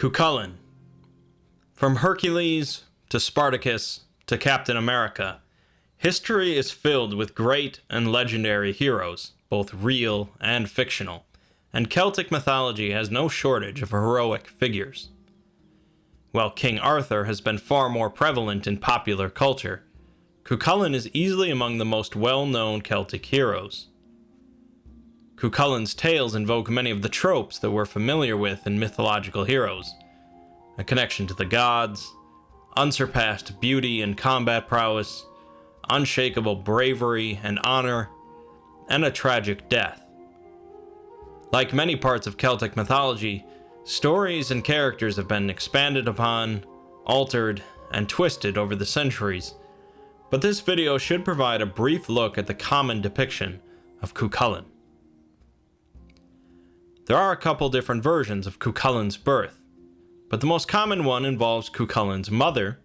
Chulainn. From Hercules to Spartacus to Captain America, history is filled with great and legendary heroes, both real and fictional, and Celtic mythology has no shortage of heroic figures. While King Arthur has been far more prevalent in popular culture, Chulainn is easily among the most well-known Celtic heroes. Chulainn's tales invoke many of the tropes that we're familiar with in mythological heroes: a connection to the gods, unsurpassed beauty and combat prowess, unshakable bravery and honor, and a tragic death. Like many parts of Celtic mythology, stories and characters have been expanded upon, altered, and twisted over the centuries, but this video should provide a brief look at the common depiction of Chulainn. There are a couple different versions of Chulainn's birth, but the most common one involves Chulainn's mother,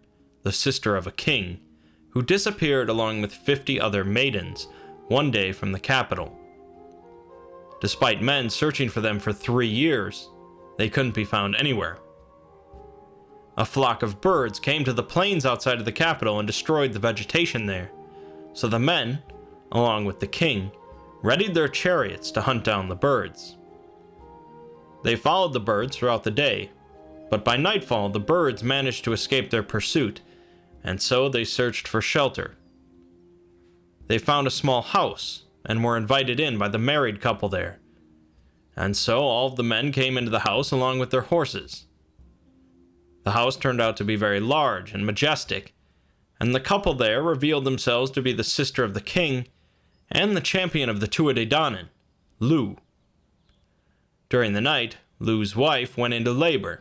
the sister of a king, who disappeared along with 50 other maidens one day from the capital. Despite men searching for them for 3 years, they couldn't be found anywhere. A flock of birds came to the plains outside of the capital and destroyed the vegetation there, so the men, along with the king, readied their chariots to hunt down the birds. They followed the birds throughout the day, but by nightfall the birds managed to escape their pursuit, and so they searched for shelter. They found a small house and were invited in by the married couple there, and so all of the men came into the house along with their horses. The house turned out to be very large and majestic, and the couple there revealed themselves to be the sister of the king and the champion of the Tuatha Dé Danann, Lugh. During the night, Lugh's wife went into labor,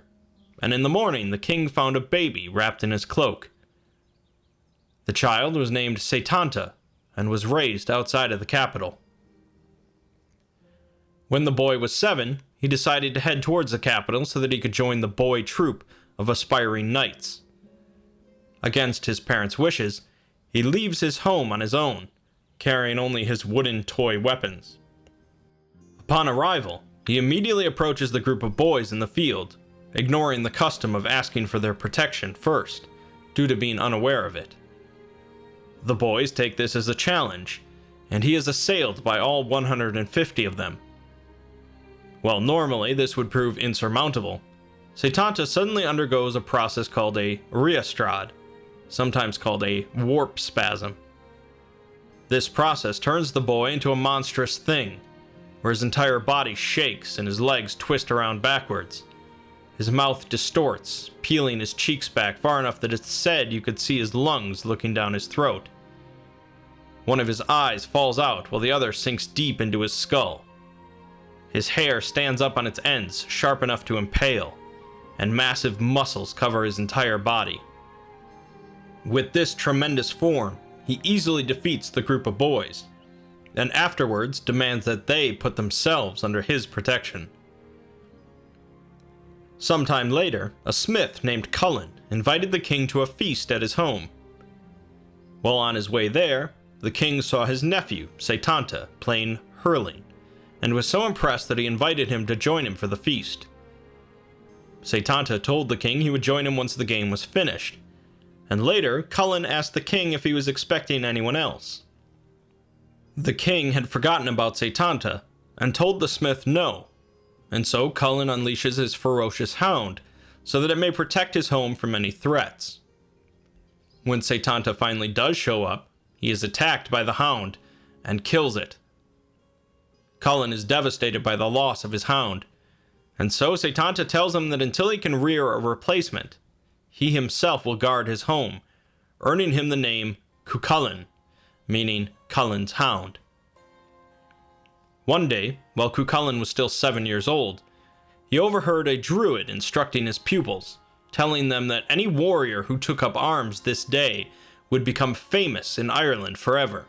and in the morning the king found a baby wrapped in his cloak. The child was named Setanta and was raised outside of the capital. When the boy was 7, he decided to head towards the capital so that he could join the boy troop of aspiring knights. Against his parents' wishes, he leaves his home on his own, carrying only his wooden toy weapons. Upon arrival, he immediately approaches the group of boys in the field, ignoring the custom of asking for their protection first, due to being unaware of it. The boys take this as a challenge, and he is assailed by all 150 of them. While normally this would prove insurmountable, Setanta suddenly undergoes a process called a rheostrad, sometimes called a warp spasm. This process turns the boy into a monstrous thing, where his entire body shakes and his legs twist around backwards. His mouth distorts, peeling his cheeks back far enough that it's said you could see his lungs looking down his throat. One of his eyes falls out while the other sinks deep into his skull. His hair stands up on its ends, sharp enough to impale, and massive muscles cover his entire body. With this tremendous form, he easily defeats the group of boys, and afterwards demands that they put themselves under his protection. Sometime later, a smith named Chulainn invited the king to a feast at his home. While on his way there, the king saw his nephew, Setanta, playing hurling, and was so impressed that he invited him to join him for the feast. Setanta told the king he would join him once the game was finished, and later Chulainn asked the king if he was expecting anyone else. The king had forgotten about Setanta and told the smith no, and so Chulainn unleashes his ferocious hound so that it may protect his home from any threats. When Setanta finally does show up, he is attacked by the hound and kills it. Chulainn is devastated by the loss of his hound, and so Setanta tells him that until he can rear a replacement, he himself will guard his home, earning him the name Chulainn, meaning Chulainn's hound. One day, while Chulainn was still 7 years old, he overheard a druid instructing his pupils, telling them that any warrior who took up arms this day would become famous in Ireland forever.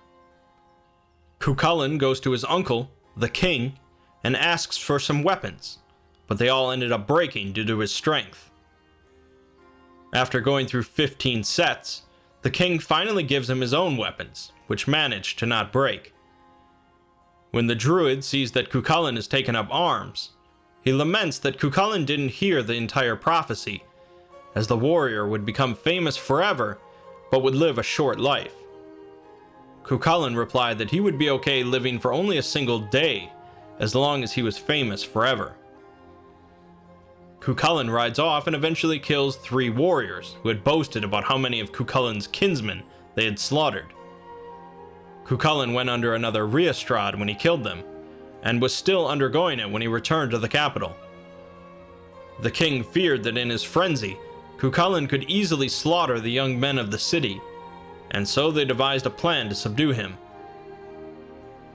Chulainn goes to his uncle, the king, and asks for some weapons, but they all ended up breaking due to his strength. After going through 15 sets, the king finally gives him his own weapons, which manage to not break. When the druid sees that Chulainn has taken up arms, he laments that Chulainn didn't hear the entire prophecy, as the warrior would become famous forever, but would live a short life. Chulainn replied that he would be okay living for only a single day, as long as he was famous forever. Chulainn rides off and eventually kills 3 warriors who had boasted about how many of Chulainn's kinsmen they had slaughtered. Chulainn went under another rheostrad when he killed them, and was still undergoing it when he returned to the capital. The king feared that in his frenzy, Chulainn could easily slaughter the young men of the city, and so they devised a plan to subdue him.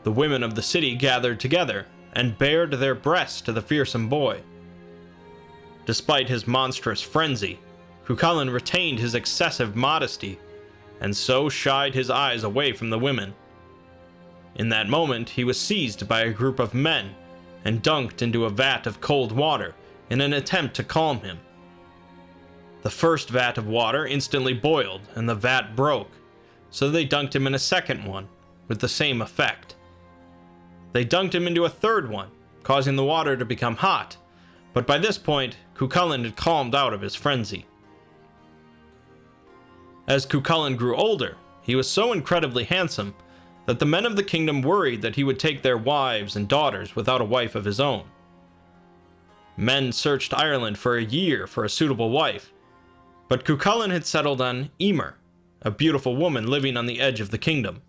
The women of the city gathered together and bared their breasts to the fearsome boy. Despite his monstrous frenzy, Chulainn retained his excessive modesty, and so shied his eyes away from the women. In that moment, he was seized by a group of men and dunked into a vat of cold water in an attempt to calm him. The first vat of water instantly boiled and the vat broke, so they dunked him in a second one, with the same effect. They dunked him into a third one, causing the water to become hot, but by this point, Chulainn had calmed out of his frenzy. As Chulainn grew older, he was so incredibly handsome that the men of the kingdom worried that he would take their wives and daughters without a wife of his own. Men searched Ireland for a year for a suitable wife, but Chulainn had settled on Emer, a beautiful woman living on the edge of the kingdom.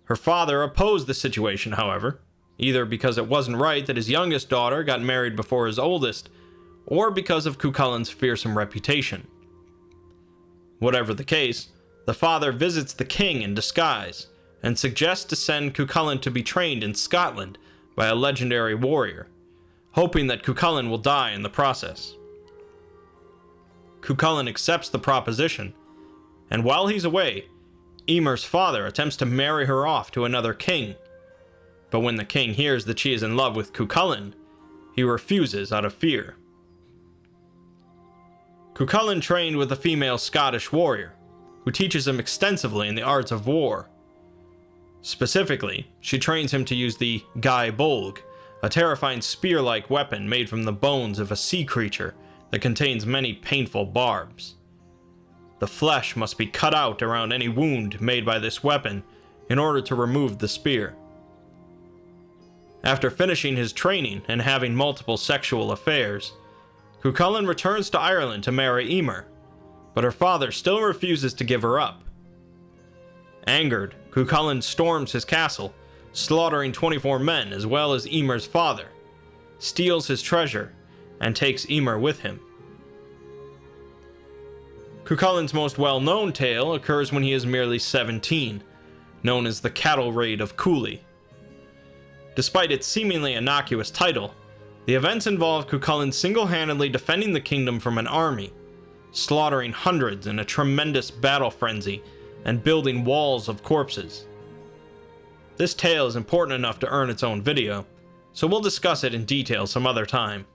Her father opposed the situation, however, either because it wasn't right that his youngest daughter got married before his oldest, or because of Chulainn's fearsome reputation. Whatever the case, the father visits the king in disguise and suggests to send Chulainn to be trained in Scotland by a legendary warrior, hoping that Chulainn will die in the process. Chulainn accepts the proposition, and while he's away, Emer's father attempts to marry her off to another king, but when the king hears that she is in love with Chulainn, he refuses out of fear. Chulainn trained with a female Scottish warrior, who teaches him extensively in the arts of war. Specifically, she trains him to use the Gae Bolg, a terrifying spear-like weapon made from the bones of a sea creature that contains many painful barbs. The flesh must be cut out around any wound made by this weapon in order to remove the spear. After finishing his training and having multiple sexual affairs, Chulainn returns to Ireland to marry Emer, but her father still refuses to give her up. Angered, Chulainn storms his castle, slaughtering 24 men as well as Emer's father, steals his treasure, and takes Emer with him. Chulainn's most well-known tale occurs when he is merely 17, known as the Cattle Raid of Cooley. Despite its seemingly innocuous title, the events involve Chulainn single-handedly defending the kingdom from an army, slaughtering hundreds in a tremendous battle frenzy, and building walls of corpses. This tale is important enough to earn its own video, so we'll discuss it in detail some other time.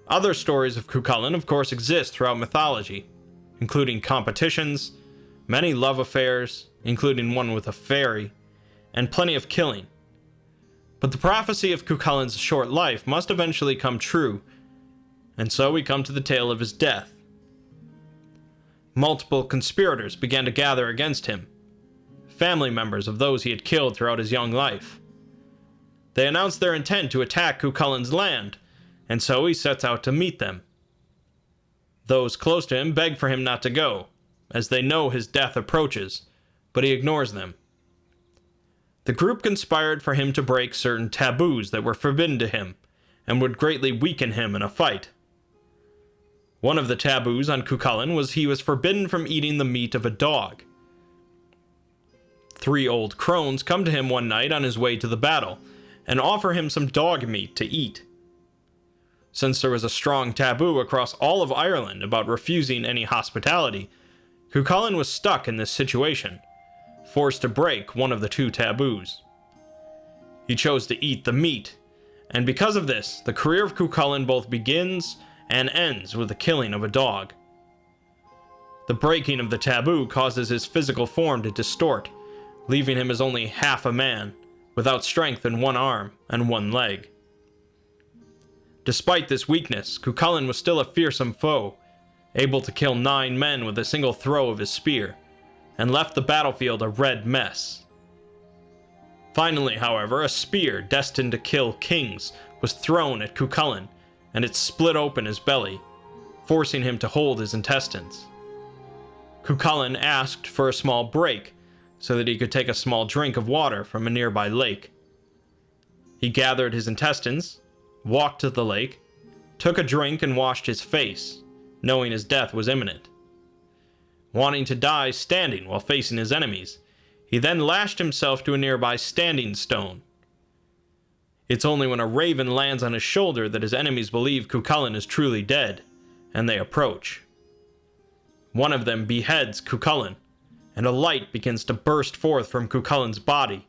Other stories of Chulainn, of course, exist throughout mythology, including competitions, many love affairs, including one with a fairy, and plenty of killing. But the prophecy of Chulainn's short life must eventually come true, and so we come to the tale of his death. Multiple conspirators began to gather against him, family members of those he had killed throughout his young life. They announced their intent to attack Chulainn's land, and so he sets out to meet them. Those close to him beg for him not to go, as they know his death approaches, but he ignores them. The group conspired for him to break certain taboos that were forbidden to him, and would greatly weaken him in a fight. One of the taboos on Chulainn was he was forbidden from eating the meat of a dog. 3 old crones come to him one night on his way to the battle, and offer him some dog meat to eat. Since there was a strong taboo across all of Ireland about refusing any hospitality, Chulainn was stuck in this situation, forced to break one of the 2 taboos. He chose to eat the meat, and because of this, the career of Chulainn both begins and ends with the killing of a dog. The breaking of the taboo causes his physical form to distort, leaving him as only half a man, without strength in one arm and one leg. Despite this weakness, Chulainn was still a fearsome foe, able to kill 9 men with a single throw of his spear, and left the battlefield a red mess. Finally, however, a spear destined to kill kings was thrown at Chulainn, and it split open his belly, forcing him to hold his intestines. Chulainn asked for a small break so that he could take a small drink of water from a nearby lake. He gathered his intestines, walked to the lake, took a drink and washed his face, knowing his death was imminent. Wanting to die standing while facing his enemies, he then lashed himself to a nearby standing stone. It's only when a raven lands on his shoulder that his enemies believe Chulainn is truly dead, and they approach. One of them beheads Chulainn, and a light begins to burst forth from Chulainn's body.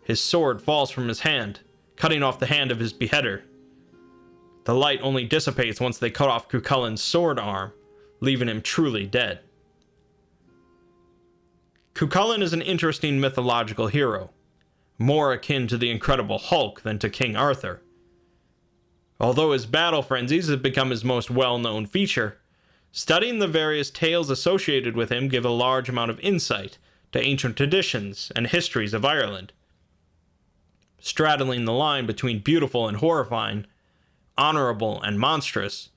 His sword falls from his hand, cutting off the hand of his beheader. The light only dissipates once they cut off Chulainn's sword arm, leaving him truly dead. Chulainn is an interesting mythological hero, more akin to the Incredible Hulk than to King Arthur. Although his battle frenzies have become his most well-known feature, studying the various tales associated with him give a large amount of insight to ancient traditions and histories of Ireland. Straddling the line between beautiful and horrifying, honorable and monstrous,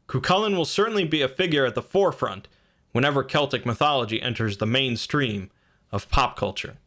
Chulainn will certainly be a figure at the forefront whenever Celtic mythology enters the mainstream of pop culture.